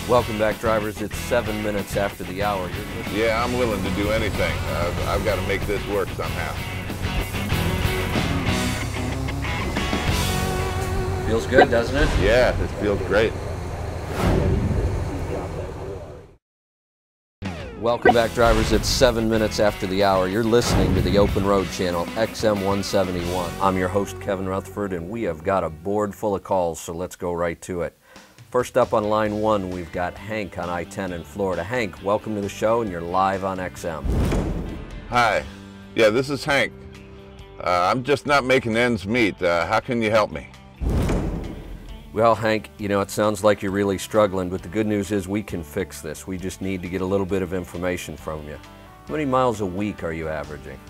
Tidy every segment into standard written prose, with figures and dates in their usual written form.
Welcome back, drivers. It's 7 minutes after the hour. Yeah, I'm willing to do anything. I've got to make this work somehow. Feels good, doesn't it? Yeah, it feels great. Welcome back, drivers. It's 7 minutes after the hour. You're listening to the Open Road Channel, XM 171. I'm your host, Kevin Rutherford, and we have got a board full of calls, so let's go right to it. First up on line one, we've got Hank on I-10 in Florida. Hank, welcome to the show, and you're live on XM. Hi. Yeah, this is Hank. I'm just not making ends meet. How can you help me? Well, Hank, you know, it sounds like you're really struggling, but the good news is we can fix this. We just need to get a little bit of information from you. How many miles a week are you averaging?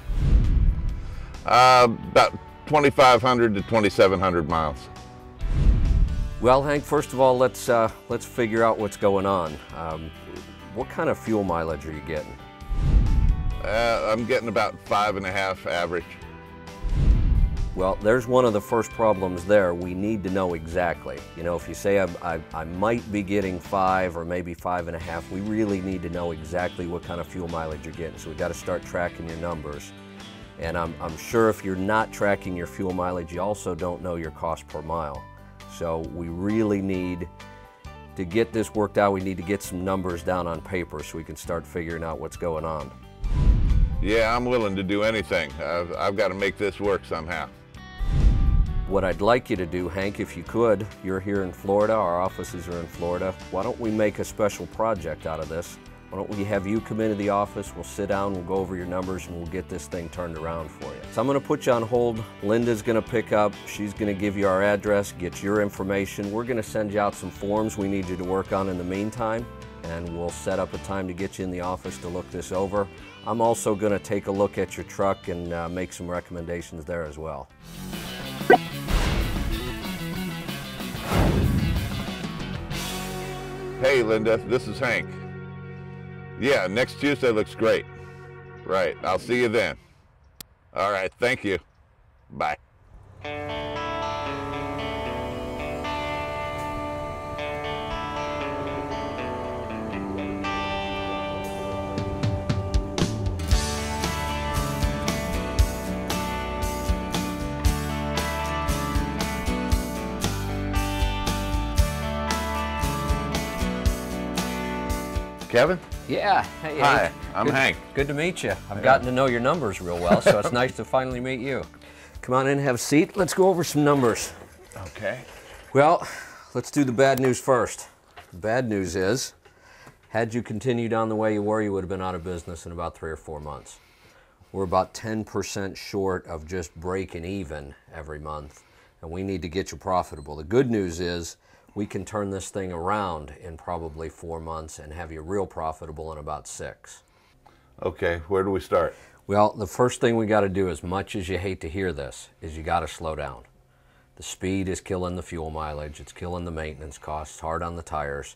About 2,500 to 2,700 miles. Well, Hank, first of all, let's figure out what's going on. What kind of fuel mileage are you getting? I'm getting about 5.5 average. Well, there's one of the first problems there. We need to know exactly. You know, if you say I might be getting 5 or maybe 5.5, we really need to know exactly what kind of fuel mileage you're getting. So we got to start tracking your numbers. And I'm sure if you're not tracking your fuel mileage, you also don't know your cost per mile. So we really need to get this worked out. We need to get some numbers down on paper so we can start figuring out what's going on. Yeah, I'm willing to do anything. I've got to make this work somehow. What I'd like you to do, Hank, if you could, you're here in Florida, our offices are in Florida. Why don't we make a special project out of this? Why don't we have you come into the office, we'll sit down, we'll go over your numbers, and we'll get this thing turned around for you. So I'm gonna put you on hold. Linda's gonna pick up, she's gonna give you our address, get your information. We're gonna send you out some forms we need you to work on in the meantime, and we'll set up a time to get you in the office to look this over. I'm also gonna take a look at your truck and make some recommendations there as well. Hey, Linda, this is Hank. Yeah, next Tuesday looks great. Right, I'll see you then. All right, thank you. Bye. Kevin? Yeah, hey. Hi, I'm Hank. Good to meet you. I've gotten to know your numbers real well, so it's nice to finally meet you. Come on in, have a seat. Let's go over some numbers. Okay. Well, let's do the bad news first. The bad news is, had you continued on the way you were, you would have been out of business in about 3 or 4 months. We're about 10% short of just breaking even every month, and we need to get you profitable. The good news is, we can turn this thing around in probably 4 months and have you real profitable in about 6. Okay, where do we start? Well, the first thing we got to do, as much as you hate to hear this, is you got to slow down. The speed is killing the fuel mileage, it's killing the maintenance costs, hard on the tires.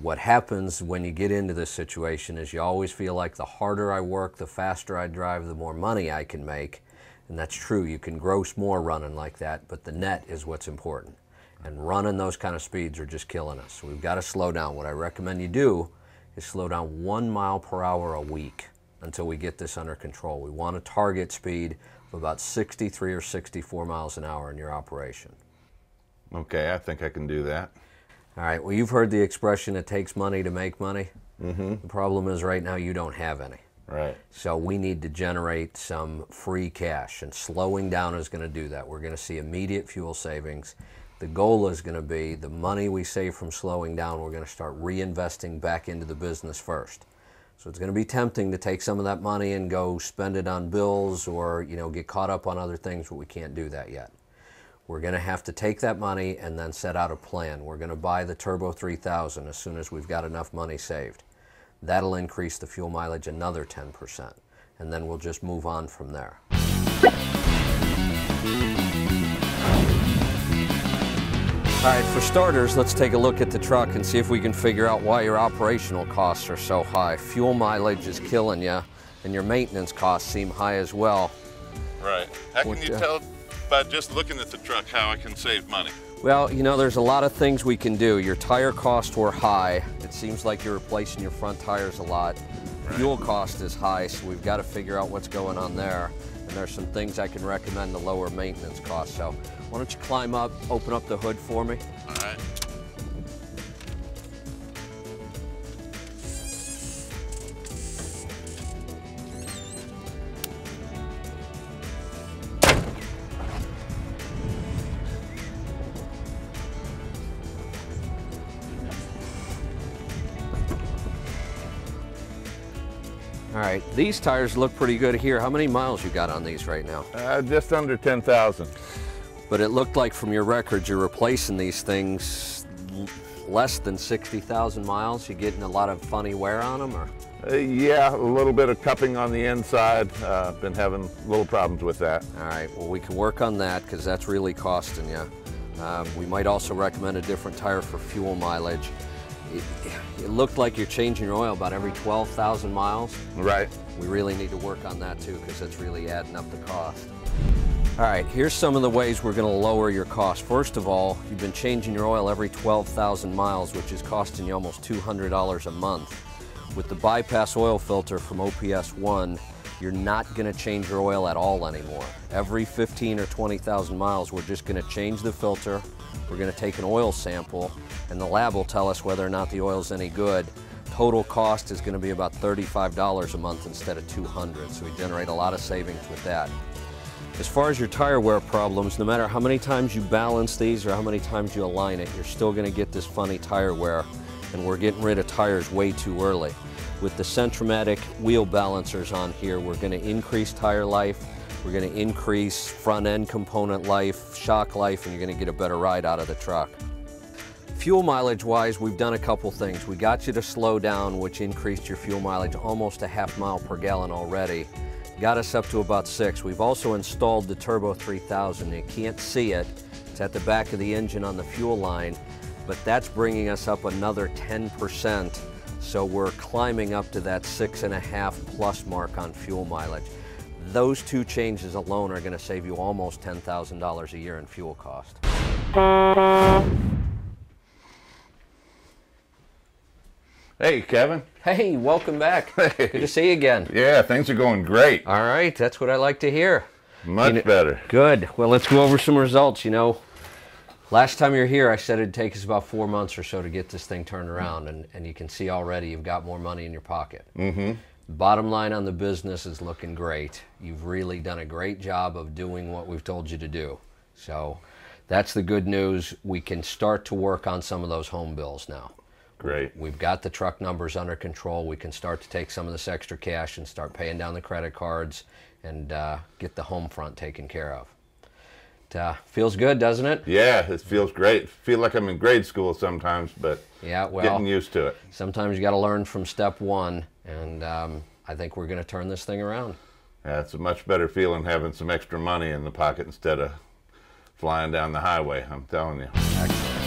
What happens when you get into this situation is you always feel like the harder I work, the faster I drive, the more money I can make. And that's true, you can gross more running like that, but the net is what's important. And running those kind of speeds are just killing us. So we've got to slow down. What I recommend you do is slow down 1 mile per hour a week until we get this under control. We want a target speed of about 63 or 64 miles an hour in your operation. Okay, I think I can do that. All right, well, you've heard the expression, it takes money to make money. Mm-hmm. The problem is right now you don't have any. Right. So we need to generate some free cash, and slowing down is going to do that. We're going to see immediate fuel savings. The goal is going to be the money we save from slowing down, we're going to start reinvesting back into the business first. So it's going to be tempting to take some of that money and go spend it on bills or, you know, get caught up on other things, but we can't do that yet. We're going to have to take that money and then set out a plan. We're going to buy the Turbo 3000 as soon as we've got enough money saved. That'll increase the fuel mileage another 10%, and then we'll just move on from there. All right, for starters, let's take a look at the truck and see if we can figure out why your operational costs are so high. Fuel mileage is killing you, and your maintenance costs seem high as well. Right. How can you tell by just looking at the truck how I can save money? Well, you know, there's a lot of things we can do. Your tire costs were high. It seems like you're replacing your front tires a lot. Right. Fuel cost is high, so we've got to figure out what's going on there. And there's some things I can recommend to lower maintenance costs. So why don't you climb up, open up the hood for me? All right. All right, these tires look pretty good here. How many miles you got on these right now? Just under 10,000. But it looked like from your records you're replacing these things less than 60,000 miles. You getting a lot of funny wear on them, or? Yeah, a little bit of cupping on the inside. Been having little problems with that. All right, well, we can work on that because that's really costing you. We might also recommend a different tire for fuel mileage. It looked like you're changing your oil about every 12,000 miles. Right. We really need to work on that too because it's really adding up the cost. All right, here's some of the ways we're going to lower your cost. First of all, you've been changing your oil every 12,000 miles, which is costing you almost $200 a month. With the bypass oil filter from OPS 1, you're not going to change your oil at all anymore. Every 15 or 20,000 miles, we're just going to change the filter. We're going to take an oil sample, and the lab will tell us whether or not the oil's any good. Total cost is going to be about $35 a month instead of $200, so we generate a lot of savings with that. As far as your tire wear problems, no matter how many times you balance these or how many times you align it, you're still going to get this funny tire wear, and we're getting rid of tires way too early. With the Centromatic wheel balancers on here, we're going to increase tire life, we're going to increase front end component life, shock life, and you're going to get a better ride out of the truck. Fuel mileage wise, we've done a couple things. We got you to slow down, which increased your fuel mileage almost a half mile per gallon already. Got us up to about 6. We've also installed the Turbo 3000. You can't see it. It's at the back of the engine on the fuel line, but that's bringing us up another 10%. So we're climbing up to that 6.5 plus mark on fuel mileage. Those two changes alone are going to save you almost $10,000 a year in fuel cost. Hey, Kevin. Hey, welcome back. Hey. Good to see you again. Yeah, things are going great. All right, that's what I like to hear. Much better. Good. Well, let's go over some results. You know, last time you were here, I said it'd take us about 4 months or so to get this thing turned around, and you can see already you've got more money in your pocket. Mm-hmm. Bottom line on the business is looking great. You've really done a great job of doing what we've told you to do. So that's the good news. We can start to work on some of those home bills now. Great. We've got the truck numbers under control. We can start to take some of this extra cash and start paying down the credit cards and get the home front taken care of. It feels good, doesn't it? Yeah, it feels great. Feel like I'm in grade school sometimes, but yeah, well, getting used to it. Sometimes you got to learn from step one, and I think we're going to turn this thing around. Yeah, it's a much better feeling having some extra money in the pocket instead of flying down the highway, I'm telling you. Excellent.